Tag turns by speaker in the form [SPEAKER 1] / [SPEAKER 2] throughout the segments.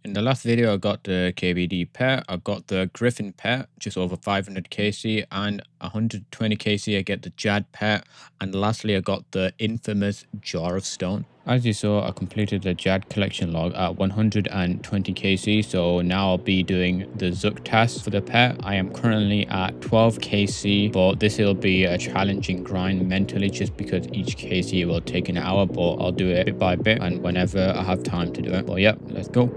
[SPEAKER 1] In the last video, I got the KBD pet, I got the Griffin pet, just over 500 kc, and 120 kc I get the Jad pet, and lastly I got the infamous Jar of Stone. As you saw, I completed the Jad collection log at 120 kc, so now I'll be doing the Zook task for the pet. I am currently at 12 kc, but this will be a challenging grind mentally just because each kc will take an hour, but I'll do it bit by bit and whenever I have time to do it. But yeah, let's go.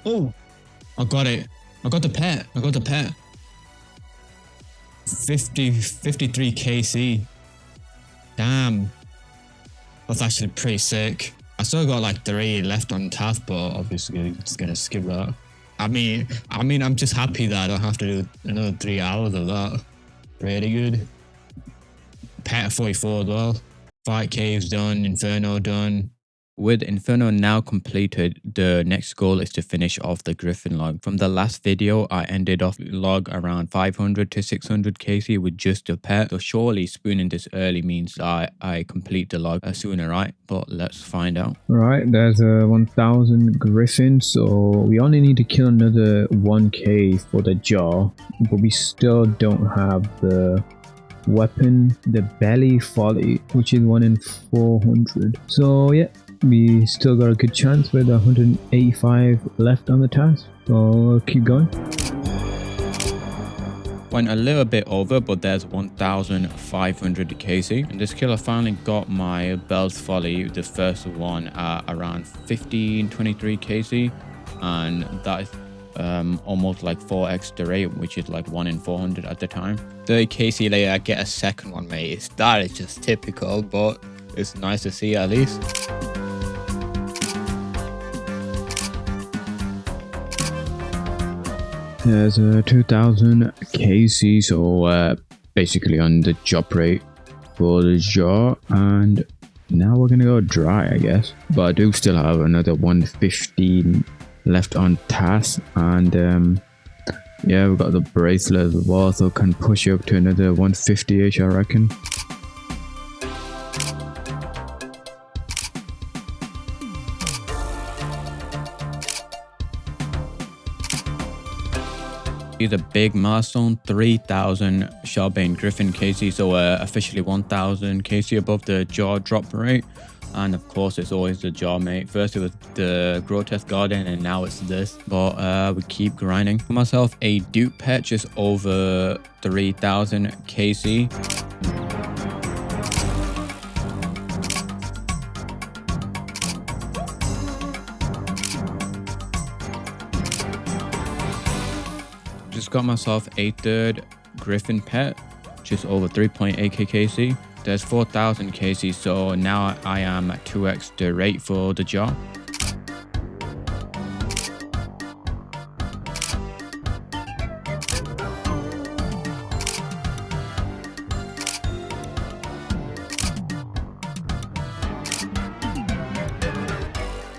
[SPEAKER 1] Oh, I got it. I got the pet. 53 kc. Damn. That's actually pretty sick. I still got like 3 left on task, but obviously just gonna skip that. I mean, I'm just happy that I don't have to do another 3 hours of that. Pretty good. Pet 44 as well. Fight caves done, Inferno done. With Inferno now completed, the next goal is to finish off the Griffin log. From the last video, I ended off log around 500 to 600 kc with just a pet. So surely spooning this early means I complete the log sooner, right? But let's find out.
[SPEAKER 2] Alright, there's 1000 Griffin, so we only need to kill another 1k for the jaw, but we still don't have the weapon, the belly folly, which is 1 in 400. So yeah, we still got a good chance with 185 left on the task, so we'll keep going.
[SPEAKER 1] Went a little bit over, but there's 1500 kc. In this kill, I finally got my Bell's Folly, the first one, at around 1523 kc, and that is almost like 4x the rate, which is like 1 in 400 at the time. 30 kc later, I get a second one, mate. That is just typical, but it's nice to see at least.
[SPEAKER 2] There's 2000 kc, so basically on the job rate for the jaw, and now we're gonna go dry, I guess. But I do still have another 115 left on task, and yeah, we've got the bracelet as well, so can push you up to another 150ish, I reckon.
[SPEAKER 3] He's a big milestone, 3,000 Sharbane Griffin KC, so officially 1,000 KC above the jaw drop rate. And of course, it's always the jaw, mate. First it was the Grotesque Garden, and now it's this. But we keep grinding. For myself, a dupe pet just over 3,000 KC. Just got myself a third Griffin pet, just over 3.8k KC. There's 4,000 KC, so now I am at 2x the rate for the jaw.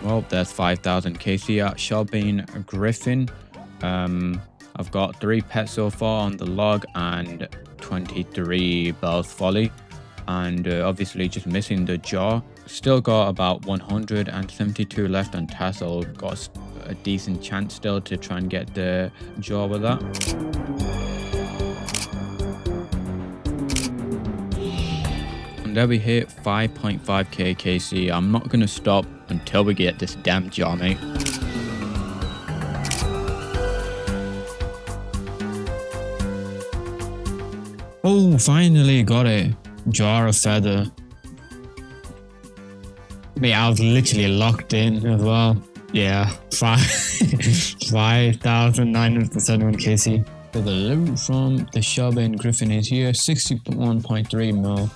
[SPEAKER 3] Well, there's 5,000 KC at Sharbane Griffin. I've got 3 pets so far on the log and 23 Bell's Folly. And obviously just missing the jaw. Still got about 172 left on tassel. Got a decent chance still to try and get the jaw with that. And there we hit 5.5k KC. I'm not going to stop until we get this damn jaw, mate.
[SPEAKER 1] Oh, finally got it. Jar of feather. Mate, I was literally locked in as well. Yeah, 5,971 KC. So the loot from the Sharbane Griffin is here, 61.3 mil.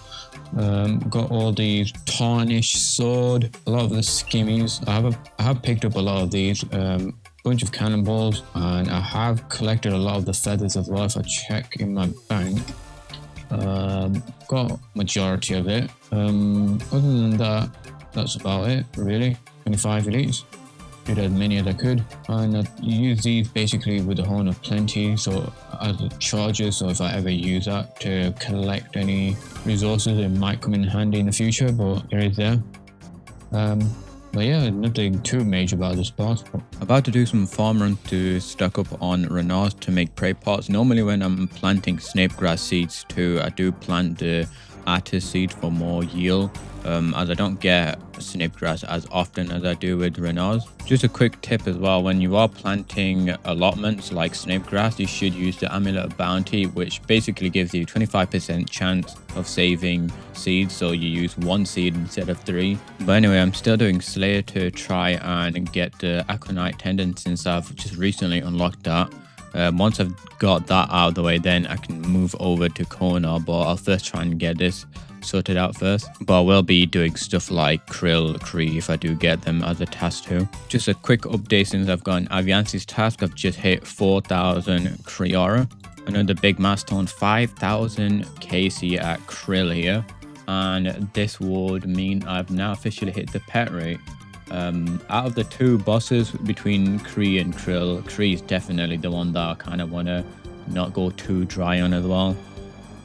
[SPEAKER 1] Got all these tarnished sword, a lot of the skimmies. I have picked up a lot of these. Bunch of cannonballs, and I have collected a lot of the feathers as well. If I check in my bank. Got majority of it. Other than that, that's about it really. 25 elites. Did as many as I could, and I use these basically with the Horn of Plenty, so as a charger, so if I ever use that to collect any resources, it might come in handy in the future, but it is there. But yeah, nothing too major about this boss.
[SPEAKER 3] About to do some farm run to stock up on renars to make prey pots. Normally when I'm planting snapegrass seeds too, I do plant the attis seed for more yield, as I don't get snapegrass as often as I do with renars. Just a quick tip as well, when you are planting allotments like snapegrass, you should use the Amulet of Bounty, which basically gives you 25% chance of saving seeds, so you use 1 seed instead of 3. But anyway, I'm still doing Slayer to try and get the Aconite Tendon, since I've just recently unlocked that. Once I've got that out of the way, then I can move over to Konar, but I'll first try and get this sorted out first. But I will be doing stuff like Krill, Kree if I do get them as a task too. Just a quick update, since I've got an Aviansi's task, I've just hit 4,000 Kriara. Another big milestone, 5,000 KC at Krill here. And this would mean I've now officially hit the pet rate. Out of the 2 bosses between Kree and Krill, Kree is definitely the one that I kind of want to not go too dry on as well.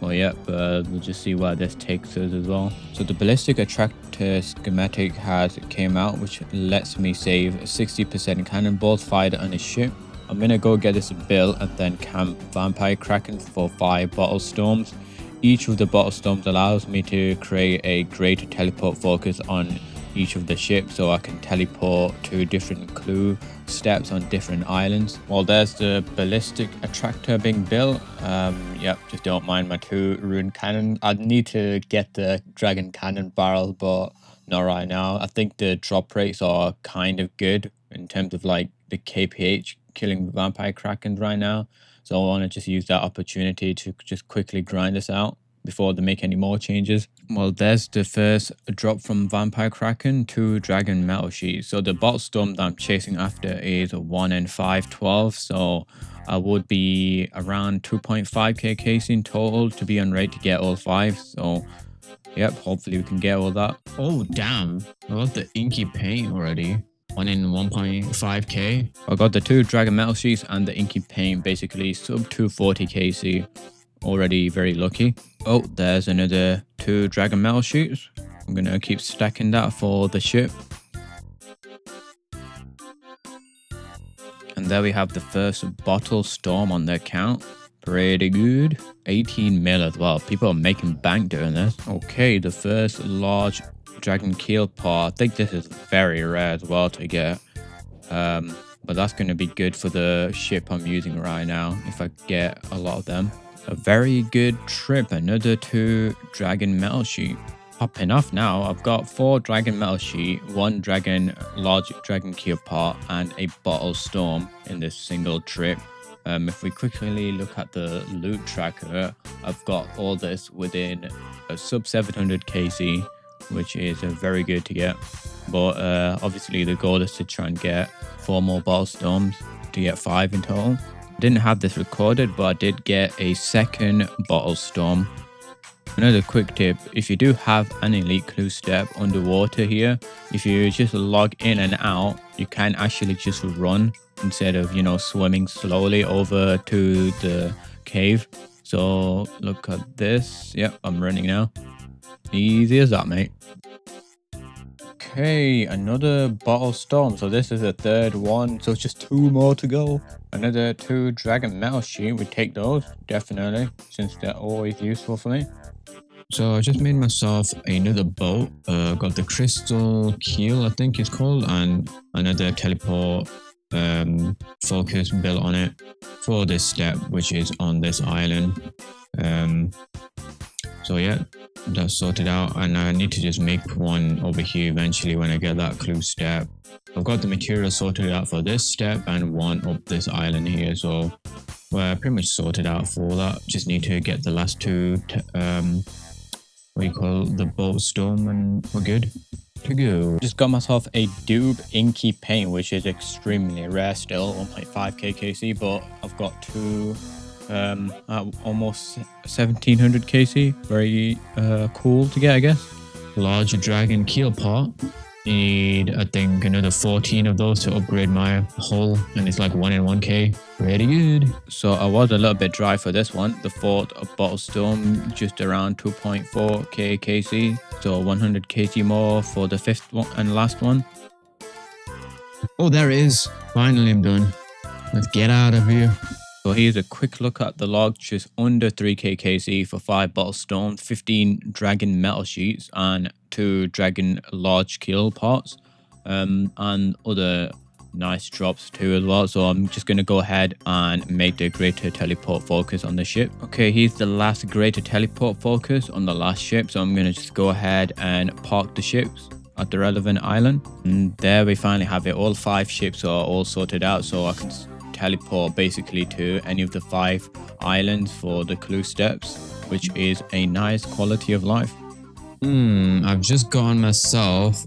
[SPEAKER 3] Well, yep, we'll just see where this takes us as well. So the ballistic attractor schematic has came out, which lets me save 60% cannonballs fired on a ship. I'm gonna go get this built and then camp vampire kraken for 5 bottle storms. Each of the bottle storms allows me to create a greater teleport focus on each of the ships, so I can teleport to different clue steps on different islands. Well, there's the ballistic attractor being built. Yep, just don't mind my 2 rune cannon. I'd need to get the dragon cannon barrel, but not right now. I think the drop rates are kind of good in terms of like the KPH killing vampire krakens right now, so I want to just use that opportunity to just quickly grind this out before they make any more changes. Well, there's the first drop from Vampire Kraken, 2 Dragon Metal Sheets. So the bot storm that I'm chasing after is 1 in 512, so I would be around 2.5k KC in total to be on rate to get all 5. So yep, hopefully we can get all that.
[SPEAKER 1] Oh damn, I got the inky paint already. 1 in 1.5k.
[SPEAKER 3] I got the 2 Dragon Metal Sheets and the inky paint, basically sub 240 KC. Already very lucky. Oh, there's another 2 Dragon Metal Sheets. I'm gonna keep stacking that for the ship. And there we have the first bottle storm on the account. Pretty good. 18 mil as well. People are making bank doing this. Okay, the first large dragon keel part. I think this is very rare as well to get. But that's going to be good for the ship I'm using right now if I get a lot of them. A very good trip. Another 2 dragon metal sheet. Popping off now. I've got 4 dragon metal sheet, 1 large dragon keel part, and a bottle storm in this single trip. If we quickly look at the loot tracker, I've got all this within a sub 700 KC, which is very good to get. But obviously the goal is to try and get 4 more bottle storms to get 5 in total. Didn't have this recorded, but I did get a second bottle storm. Another quick tip, if you do have an elite clue step underwater here, if you just log in and out, you can actually just run instead of, swimming slowly over to the cave. So look at this. Yep, I'm running now. Easy as that, mate. Okay, another bottle storm. So this is the 3rd one. So it's just 2 more to go. Another 2 dragon metal sheet. We take those, definitely, since they're always useful for me.
[SPEAKER 1] So I just made myself another boat. Got the crystal keel, I think it's called, and another teleport focus built on it for this step, which is on this island. So yeah, that's sorted out, and I need to just make one over here eventually when I get that clue step. I've got the material sorted out for this step and one up this island here, so we're pretty much sorted out for that. Just need to get the last 2 the boat storm, and we're good to go.
[SPEAKER 3] Just got myself a dupe inky paint, which is extremely rare still, 1.5k KC, but I've got 2 almost 1700 KC. Very cool to get, I guess.
[SPEAKER 1] Large dragon keel part. Need, I think, another 14 of those to upgrade my hull, and it's like 1 in 1k. Pretty good.
[SPEAKER 3] So I was a little bit dry for this one. The 4th bottle storm, just around 2.4k KC. So 100 KC more for the 5th one and last one.
[SPEAKER 1] Oh, there it is. Finally, I'm done. Let's get out of here.
[SPEAKER 3] So here's a quick look at the log, just under 3k KC for 5 bottle storms, 15 dragon metal sheets, and 2 dragon large keel parts, and other nice drops too as well. So I'm just going to go ahead and make the greater teleport focus on the ship. Okay, here's the last greater teleport focus on the last ship. So I'm going to just go ahead and park the ships at the relevant island. And there we finally have it. All 5 ships are all sorted out, so I can teleport basically to any of the 5 islands for the clue steps, which is a nice quality of life.
[SPEAKER 1] I've just gotten myself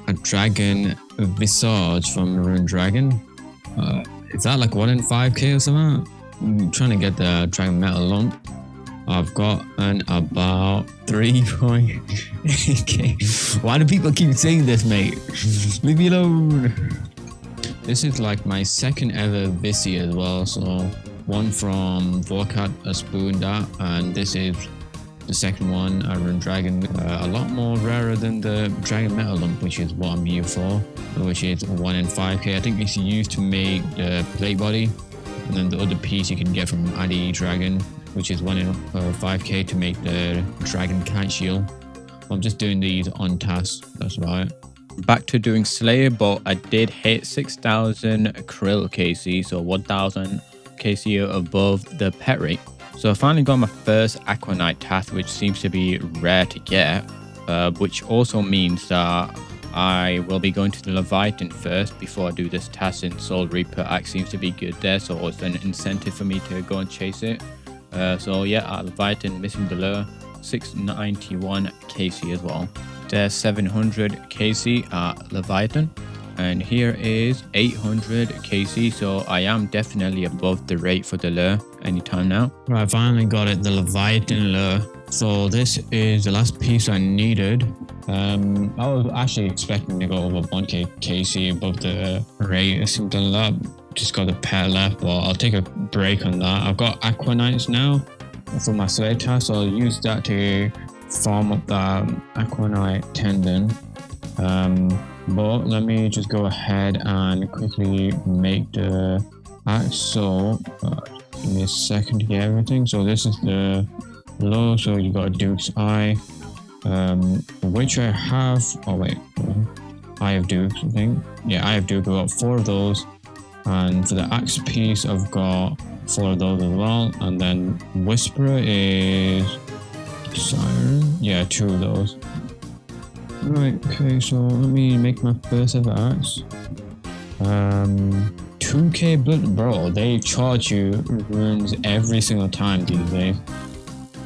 [SPEAKER 1] a dragon visage from Maroon Dragon. Is that like 1 in 5k or something? I'm trying to get the dragon metal lump. I've got an about 3.8k. Why do people keep saying this, mate? Leave me alone. This is like my 2nd ever Visi as well. So one from Vorkat, a spoon that, and this is the 2nd one, Iron Dragon. A lot more rarer than the Dragon Metal Lump, which is what I'm here for, which is 1 in 5k. I think it's used to make the plate body, and then the other piece you can get from Addy Dragon, which is 1 in 5k to make the Dragon Kite Shield. I'm just doing these on task, that's about it.
[SPEAKER 3] Back to doing Slayer, but I did hit 6,000 krill KC, so 1,000 KC above the pet rate. So I finally got my first Aquanite task, which seems to be rare to get, which also means that I will be going to the Leviathan first before I do this task, and Soul Reaper axe seems to be good there, so it's an incentive for me to go and chase it. So yeah, at Leviathan, missing the lure, 691 KC as well. There's 700 KC at Leviathan, and here is 800 KC, so I am definitely above the rate for the lure anytime now.
[SPEAKER 1] Right, I finally got it, the Leviathan lure. So this is the last piece I needed. I was actually expecting to go over 1k KC above the rate or something like that. Just got the pet left, but I'll take a break on that. I've got Aquanites now for my slave task, so I'll use that to farm up that Aquanite tendon. But let me just go ahead and quickly make the axe. So give me a second to get everything. So this is the low. So you got a Duke's Eye, which I have. Oh wait, Eye of Duke, I think. Yeah, Eye of Duke. I got 4 of those. And for the axe piece, I've got 4 of those as well. And then Whisperer is Siren. Yeah, 2 of those. Right, okay, so let me make my first ever axe. 2k blood, bro, they charge you runes every single time these days.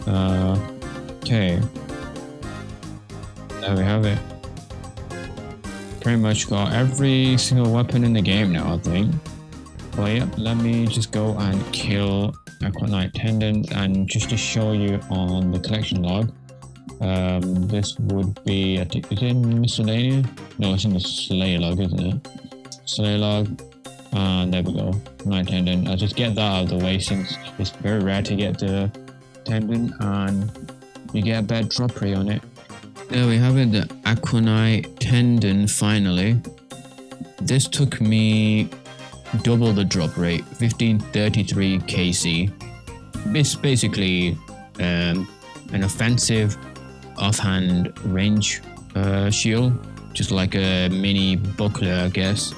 [SPEAKER 1] Okay. There we have it. Pretty much got every single weapon in the game now, I think. But yeah, let me just go and kill Aquanite Tendons, and just to show you on the collection log, this would be, I think, is it in miscellaneous? No, it's in the Slay log, isn't it? Slay log, and there we go, Night Tendon. I'll just get that out of the way since it's very rare to get the tendon, and you get a better drop rate on it. There we have it, the Aquanite Tendon finally. This took me double the drop rate, 1533 KC. It's basically an offensive offhand range shield, just like a mini buckler, I guess.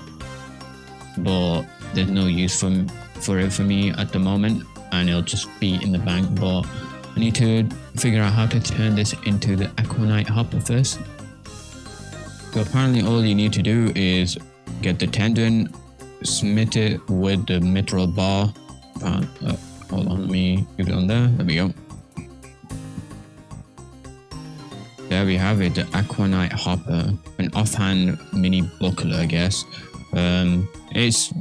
[SPEAKER 1] But there's no use for it for me at the moment, and it'll just be in the bank. But I need to figure out how to turn this into the Aquanite Hopper first. So apparently all you need to do is get the tendon, smith it with the mitral bar. Hold on, let me give it on there. There we go. There we have it, the Aquanite Hopper, an offhand mini buckler, I guess. It's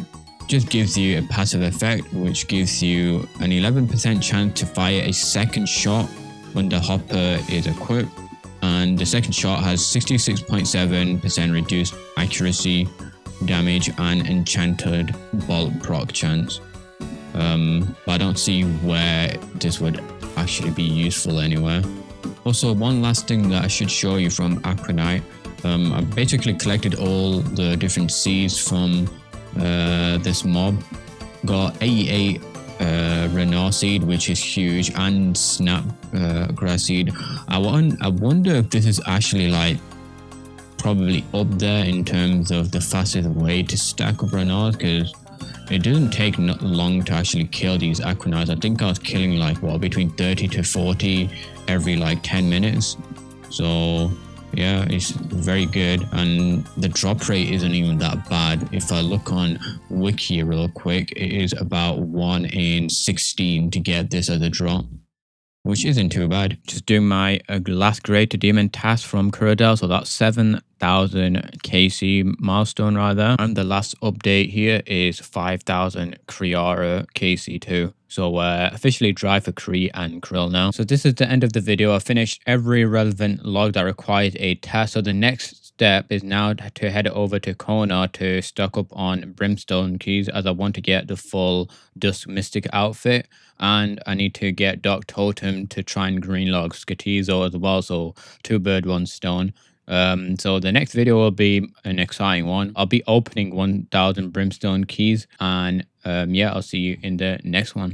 [SPEAKER 1] just gives you a passive effect, which gives you an 11% chance to fire a second shot when the hopper is equipped, and the second shot has 66.7% reduced accuracy, damage, and enchanted bolt proc chance. But I don't see where this would actually be useful anywhere. Also, one last thing that I should show you from Aquanite. I basically collected all the different seeds from this mob. Got 88 Renar seed, which is huge, and snap grass seed. I wonder if this is actually like probably up there in terms of the fastest way to stack up Renars, because it doesn't take long to actually kill these Aquanites. I think I was killing like what, between 30 to 40 every like 10 minutes. So yeah, it's very good, and the drop rate isn't even that bad. If I look on Wiki real quick, it is about 1 in 16 to get this as a drop, which isn't too bad.
[SPEAKER 3] Just doing my last greater demon task from Kuradel, so that's 7,000 KC milestone right there. And the last update here is 5,000 Kriara KC too. So officially dry for Kree and Krill now. So this is the end of the video. I finished every relevant log that required a task. So the next step is now to head over to Kona to stock up on Brimstone keys, as I want to get the full Dusk Mystic outfit. And I need to get Dark Totem to try and green log Skatizo as well. So 2 bird, 1 stone. So the next video will be an exciting one. I'll be opening 1,000 Brimstone keys, and yeah, I'll see you in the next one.